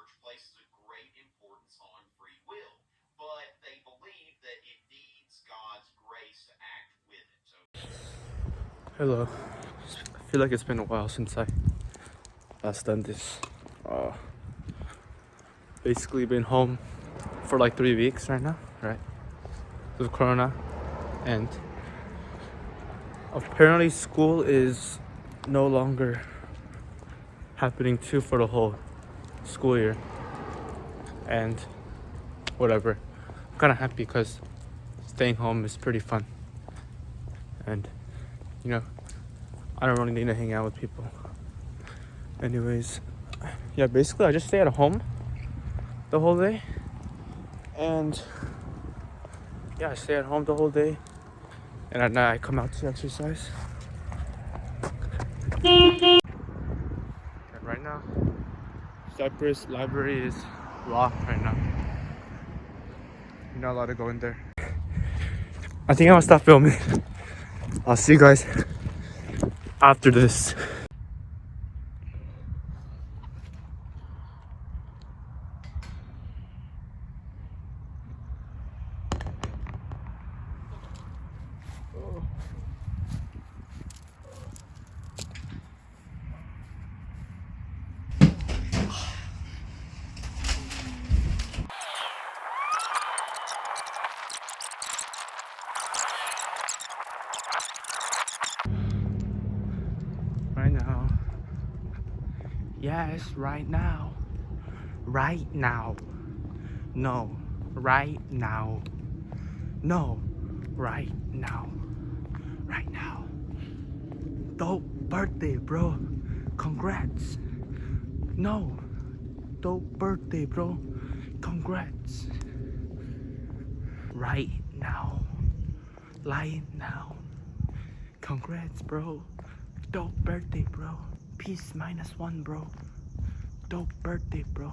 church places a great importance on free will, but they believe that it needs God's grace to act with it. So Hello. I feel like it's been a while since I last done this. Basically been home for like 3 weeks right now, right? With Corona, and apparently school is no longer happening too for the whole school year. And whatever. I'm kind of happy because staying home is pretty fun. And you know, I don't really need to hang out with people. Anyways, yeah, basically I just stay at home the whole day. And yeah, I stay at home the whole day. And at night I come out to exercise. And right now, Cypress Library is locked right now. You're not allowed to go in there. I think I'm gonna stop filming. I'll see you guys after this. Right now. Yes, right now. Right now. No, right now. No, right now. Right now. Dope birthday, bro. Congrats. No, dope birthday, bro. Congrats. Right now. Right now. Congrats, bro. Dope birthday, bro. Peace -1, bro. Dope birthday, bro.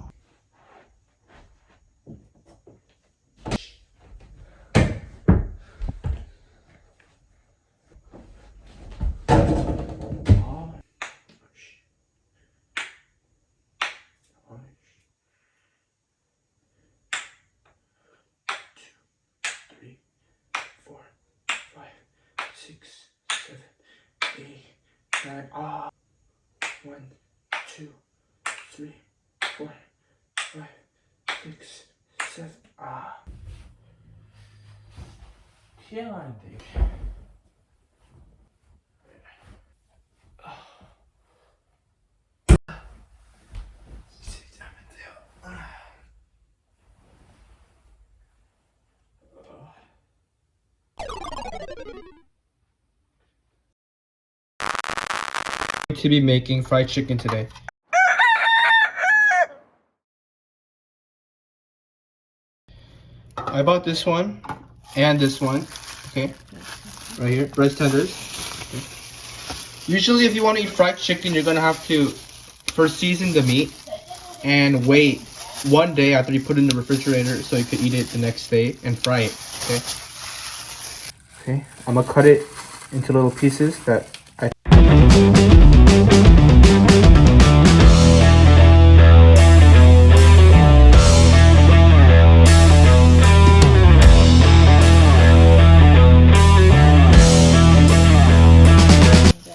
Ah, 1, 2, 3, 4, 5, 6, 7. 아, 피해가는데 이게. 진짜 하면 돼요. To be making fried chicken today. I bought this one and this one. Okay, right here, breast tenders. Okay. Usually, if you want to eat fried chicken, you're gonna have to first season the meat and wait 1 day after you put it in the refrigerator so you could eat it the next day and fry it. Okay. Okay, I'm gonna cut it into little pieces that I.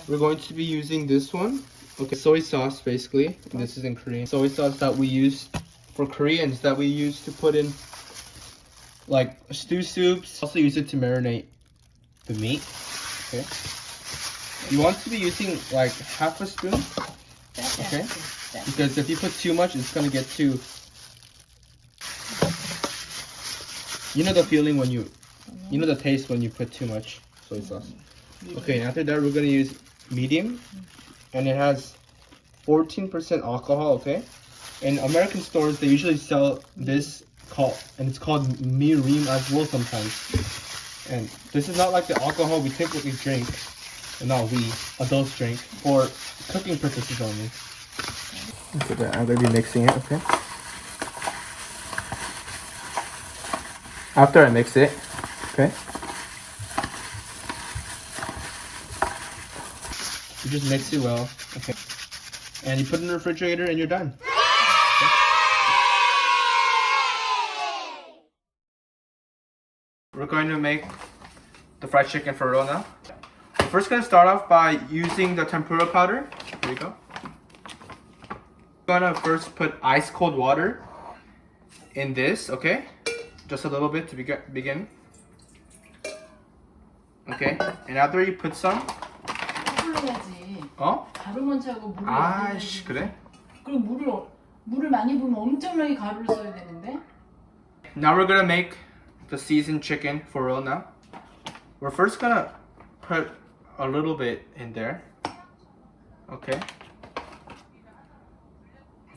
We're going to be using this one. Okay, soy sauce basically. And this is in Korean. Soy sauce that we use for Koreans that we use to put in like stew soups. Also use it to marinate the meat. Okay. You want to be using like half a spoon. Okay. Because if you put too much, it's gonna get too. You know the feeling when you know the taste when you put too much soy sauce. Okay, and after that we're gonna use medium, and it has 14% alcohol. Okay, in American stores they usually sell this and it's called mirim as well sometimes. And this is not like the alcohol we typically drink, and not we adults drink, for cooking purposes only. Okay, I'm gonna be mixing it. Okay. After I mix it, okay. You just mix it well, okay, and you put it in the refrigerator and you're done. Okay. we're going to make the fried chicken for real now. We're first going to start off by using the tempura powder. Here we go. We're going to first put ice cold water in this, okay? Just a little bit to begin. Okay, and after you put some. 해야지. 어? 가루 먼저 하고 물을 아이씨, 그래? 그럼 물을 많이 부으면 엄청나게 가루를 써야 되는데. Now we're gonna make the seasoned chicken for real now. We're first gonna put a little bit in there. Okay.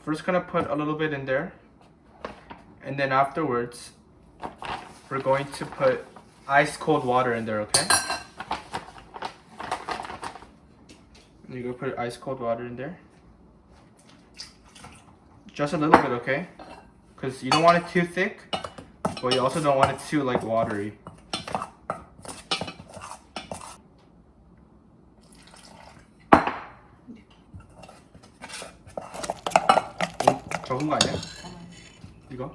First gonna put a little bit in there. And then afterwards, we're going to put ice cold water in there, okay? You're gonna put ice cold water in there. Just a little bit, okay? Because you don't want it too thick, but you also don't want it too like watery. 적은 거 아니야? 이거?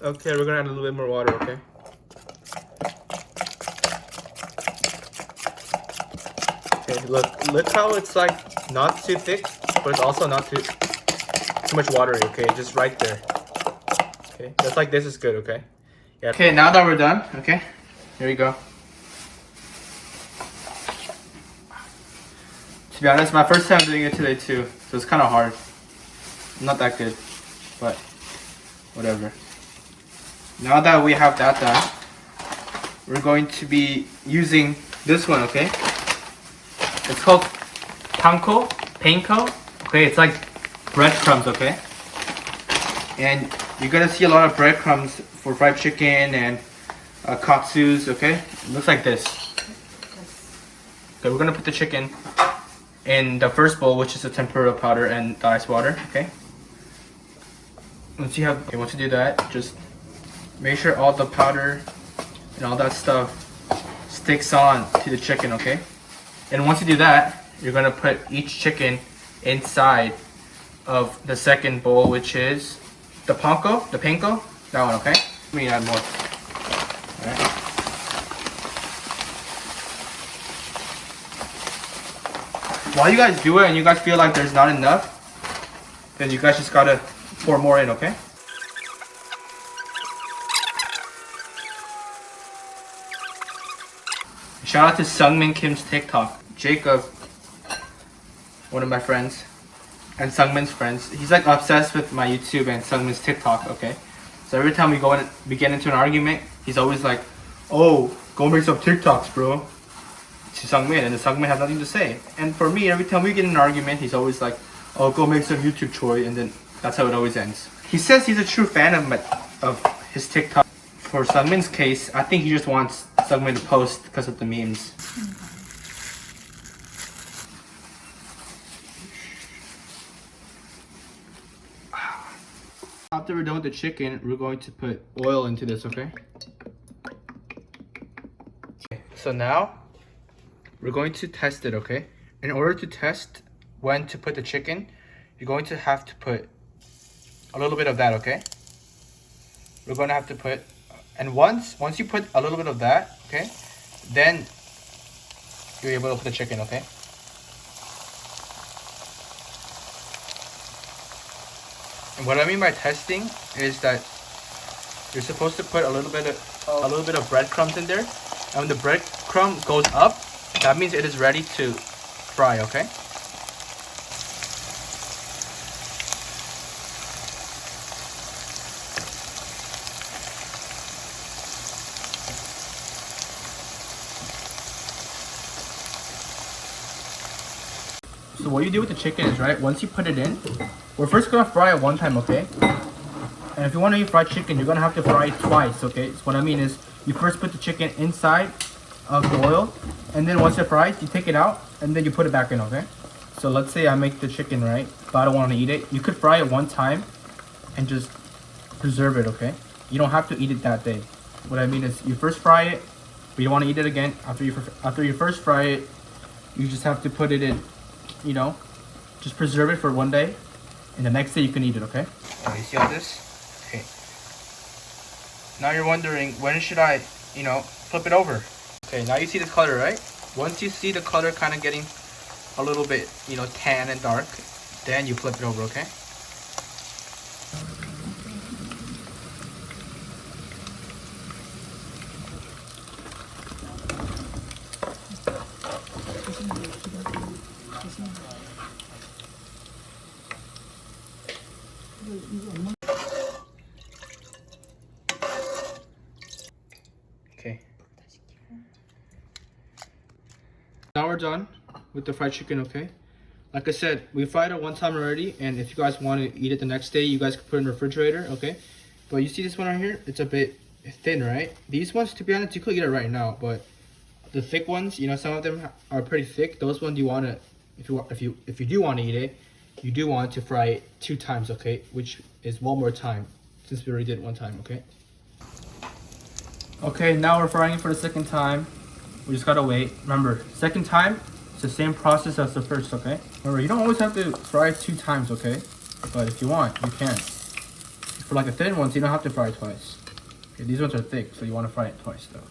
Okay, we're gonna add a little bit more water, okay? Okay, look how it's like not too thick, but it's also not too much watery, okay? Just right there. Okay, just like this is good, okay? Yeah. Okay, now that we're done, okay? Here we go. To be honest, my first time doing it today too, so it's kind of hard. Not that good, but whatever. Now that we have that done, we're going to be using this one, okay? It's called panko. Okay, it's like breadcrumbs, okay? And you're gonna see a lot of breadcrumbs for fried chicken and katsus, okay? It looks like this. Okay, we're gonna put the chicken in the first bowl, which is the tempura powder and the ice water, okay? Once you do that, just make sure all the powder and all that stuff sticks on to the chicken, okay? And once you do that, you're gonna put each chicken inside of the second bowl, which is the panko, that one, okay? Let me add more. Alright. While you guys do it and you guys feel like there's not enough, then you guys just gotta pour more in, okay? Shout out to Sungmin Kim's TikTok. Jacob, one of my friends, and Sungmin's friends. He's like obsessed with my YouTube and Sungmin's TikTok, okay? So every time we get into an argument, he's always like, oh, go make some TikToks, bro. To Sungmin, and the Sungmin has nothing to say. And for me, every time we get in an argument, he's always like, oh, go make some YouTube, Choi, and then that's how it always ends. He says he's a true fan of his TikTok. For Sungmin's case, I think he just wants Sungmin to post because of the memes. After we're done with the chicken, we're going to put oil into this, okay? So now, we're going to test it, okay? In order to test when to put the chicken, you're going to have to put a little bit of that, okay? We're going to have to put, and once you put a little bit of that, okay, then you're able to put the chicken, okay? And what I mean by testing is that you're supposed to put a little bit of breadcrumbs in there, and when the breadcrumb goes up, that means it is ready to fry, okay? So what you do with the chicken is, right, once you put it in, we're first gonna fry it one time, okay? And if you want to eat fried chicken, you're gonna have to fry it twice, okay? So what I mean is, you first put the chicken inside of the oil, and then once it fries, you take it out, and then you put it back in, okay? So let's say I make the chicken, right, but I don't want to eat it. You could fry it one time and just preserve it, okay? You don't have to eat it that day. What I mean is, you first fry it, but you don't want to eat it again. After you first fry it, you just have to put it in, you know, just preserve it for one day, and the next day you can eat it, okay? Oh, you see all this? Okay. Now you're wondering, when should I, flip it over? Okay, now you see the color, right? Once you see the color kind of getting a little bit, tan and dark, then you flip it over, okay? Okay. Now we're done with the fried chicken, okay? Like I said, we fried it one time already, and if you guys want to eat it the next day, you guys can put it in the refrigerator, okay? But you see this one right here? It's a bit thin, right? These ones, to be honest, you could eat it right now, but the thick ones, some of them are pretty thick. Those ones you want to, if you do want to eat it, you do want to fry it 2 times, okay? Which is one more time, since we already did it 1 time, okay? Okay, now we're frying it for the second time. We just gotta wait. Remember, second time, it's the same process as the first, okay? Remember, you don't always have to fry it 2 times, okay? But if you want, you can. For like the thin ones, you don't have to fry it twice. Okay, these ones are thick, so you want to fry it twice though.